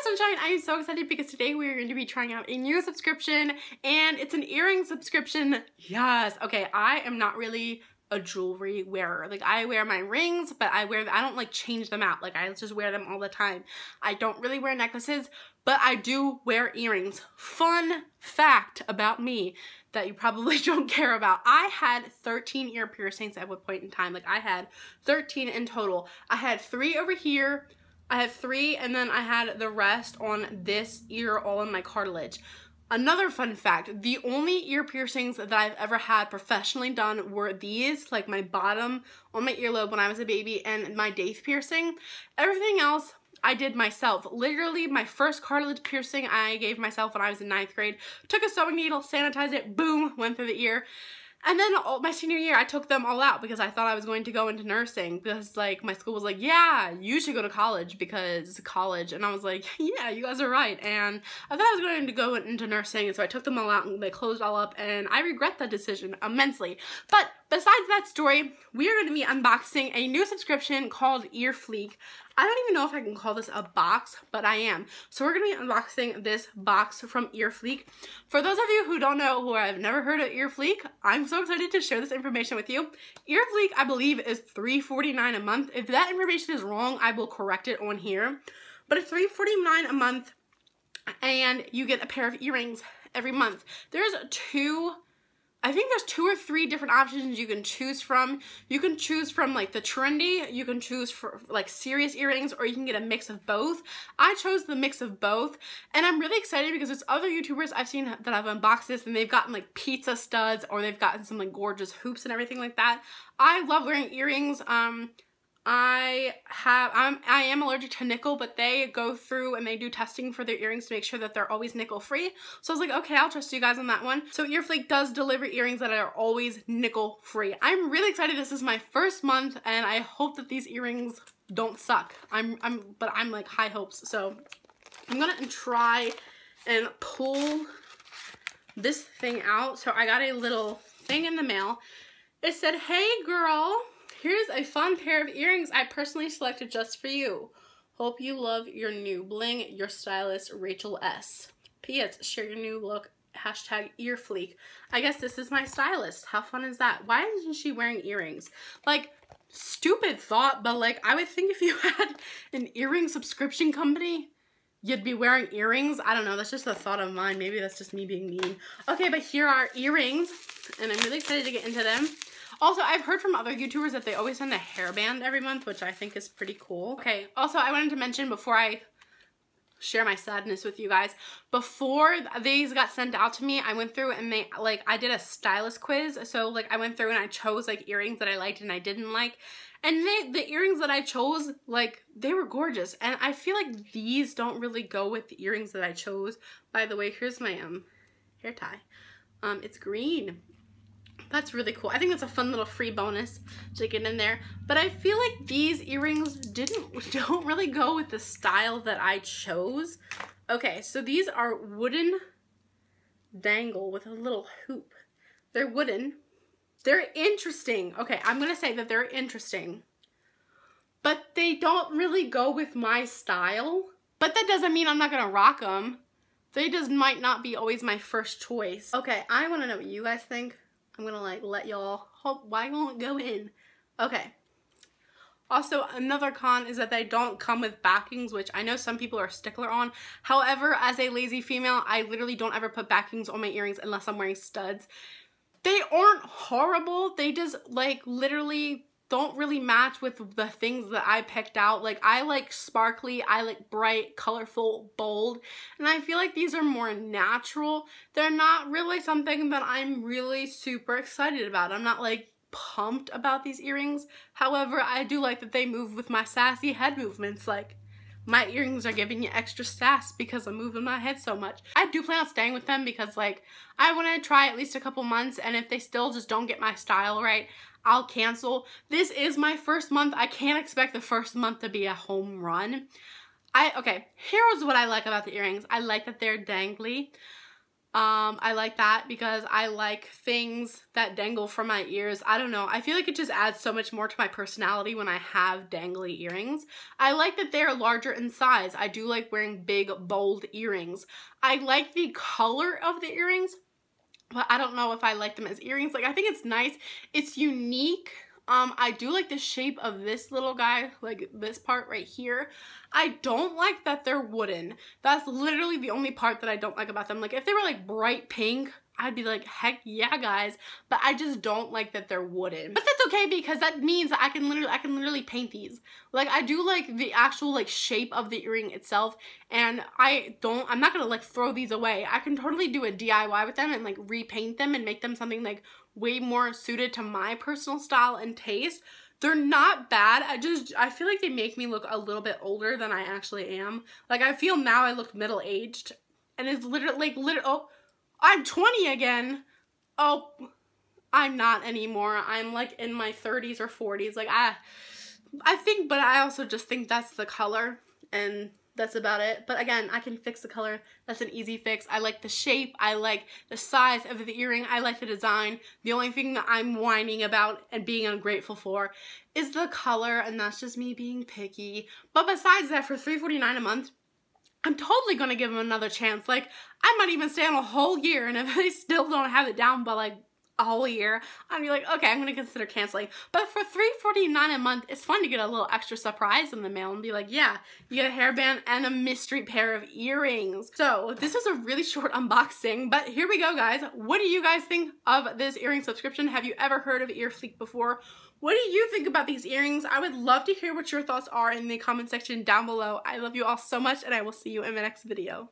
Sunshine, I am so excited because today we are going to be trying out a new subscription, and it's an earring subscription. Yes. Okay, I am not really a jewelry wearer. Like, I wear my rings, but I don't like change them out. Like, I just wear them all the time. I don't really wear necklaces, but I do wear earrings. Fun fact about me that you probably don't care about. I had 13 ear piercings at one point in time. Like, I had 13 in total. I had 3 over here, I had 3, and then I had the rest on this ear, all in my cartilage. Another fun fact, the only ear piercings that I've ever had professionally done were these, like my bottom on my earlobe when I was a baby, and my daith piercing. Everything else I did myself. Literally, my first cartilage piercing I gave myself when I was in 9th grade. Took a sewing needle, sanitized it, boom, went through the ear. And then my senior year, I took them all out because I thought I was going to go into nursing, because like my school was like, yeah, you should go to college because college. And I was like, yeah, you guys are right. And I thought I was going to go into nursing, and so I took them all out and they closed all up, and I regret that decision immensely. But besides that story, we are going to be unboxing a new subscription called EarFleek. I don't even know if I can call this a box, but I am. So we're going to be unboxing this box from EarFleek. For those of you who don't know, who have never heard of EarFleek, I'm so excited to share this information with you. EarFleek, I believe, is $3.49 a month. If that information is wrong, I will correct it on here. But it's $3.49 a month, and you get a pair of earrings every month. I think there's 2 or 3 different options you can choose from. You can choose from like the trendy, you can choose for like serious earrings, or you can get a mix of both. I chose the mix of both, and I'm really excited because there's other YouTubers I've seen that have unboxed this, and they've gotten like pizza studs, or they've gotten some like gorgeous hoops and everything like that. I love wearing earrings. I am allergic to nickel, but they go through and they do testing for their earrings to make sure that they're always nickel free. So I was like, okay, I'll trust you guys on that one. So EarFleek does deliver earrings that are always nickel free. I'm really excited. This is my first month, and I hope that these earrings don't suck. But I'm like high hopes. So I'm gonna try and pull this thing out. So I got a little thing in the mail. It said, hey girl, here's a fun pair of earrings I personally selected just for you. Hope you love your new bling. Your stylist, Rachel S. P.S. Share your new look. Hashtag EarFleek. I guess this is my stylist. How fun is that? Why isn't she wearing earrings? Like, stupid thought, but like, I would think if you had an earring subscription company, you'd be wearing earrings. I don't know. That's just a thought of mine. Maybe that's just me being mean. Okay, but here are earrings, and I'm really excited to get into them. Also, I've heard from other YouTubers that they always send a hairband every month, which I think is pretty cool. Okay, also I wanted to mention before I share my sadness with you guys, before these got sent out to me, I went through and I did a stylist quiz. So like I went through and I chose like earrings that I liked and I didn't like. And the earrings that I chose, like, they were gorgeous. And I feel like these don't really go with the earrings that I chose. By the way, here's my hair tie. It's green. That's really cool. I think that's a fun little free bonus to get in there. But I feel like these earrings don't really go with the style that I chose. Okay, so these are wooden dangle with a little hoop. They're wooden. They're interesting. Okay, I'm gonna say that they're interesting. But they don't really go with my style. But that doesn't mean I'm not gonna rock them. They just might not be always my first choice. Okay, I wanna know what you guys think. I'm gonna like let y'all hope why won't go in. Okay. Also, another con is that they don't come with backings, which I know some people are stickler on. However, as a lazy female, I literally don't ever put backings on my earrings unless I'm wearing studs. They aren't horrible. They just like literally don't really match with the things that I picked out. Like, I like sparkly, I like bright, colorful, bold, and I feel like these are more natural. They're not really something that I'm really super excited about. I'm not like pumped about these earrings. However, I do like that they move with my sassy head movements. Like, my earrings are giving you extra sass because I'm moving my head so much. I do plan on staying with them because like, I want to try at least a couple months, and if they still just don't get my style right, I'll cancel. This is my first month. I can't expect the first month to be a home run. Okay, here's what I like about the earrings. I like that they're dangly. I like that because I like things that dangle from my ears. I don't know. I feel like it just adds so much more to my personality when I have dangly earrings. I like that they're larger in size. I do like wearing big, bold earrings. I like the color of the earrings, but I don't know if I like them as earrings. Like, I think it's nice. It's unique. I do like the shape of this little guy, like this part right here. I don't like that they're wooden. That's literally the only part that I don't like about them. Like, if they were like bright pink, I'd be like, heck yeah, guys. But I just don't like that they're wooden. But that's okay because that means that I can literally paint these. Like, I do like the actual like shape of the earring itself, and I'm not gonna like throw these away. I can totally do a DIY with them and like repaint them and make them something like way more suited to my personal style and taste. They're not bad. I feel like they make me look a little bit older than I actually am. Like, I feel now I look middle-aged, and it's literally like oh, I'm 20 again. Oh, I'm not anymore. I'm like in my 30s or 40s. Like, I think, but I also just think that's the color, and that's about it. But again, I can fix the color. That's an easy fix. I like the shape. I like the size of the earring. I like the design. The only thing that I'm whining about and being ungrateful for is the color, and that's just me being picky. But besides that, for $3.49 a month, I'm totally gonna give them another chance. Like, I might even stay on a whole year, and if they still don't have it down by like a whole year, I'd be like, okay, I'm gonna consider canceling. But for $3.49 a month, it's fun to get a little extra surprise in the mail and be like, yeah, you get a hairband and a mystery pair of earrings. So this was a really short unboxing, but here we go, guys. What do you guys think of this earring subscription? Have you ever heard of EarFleek before? What do you think about these earrings? I would love to hear what your thoughts are in the comment section down below. I love you all so much, and I will see you in my next video.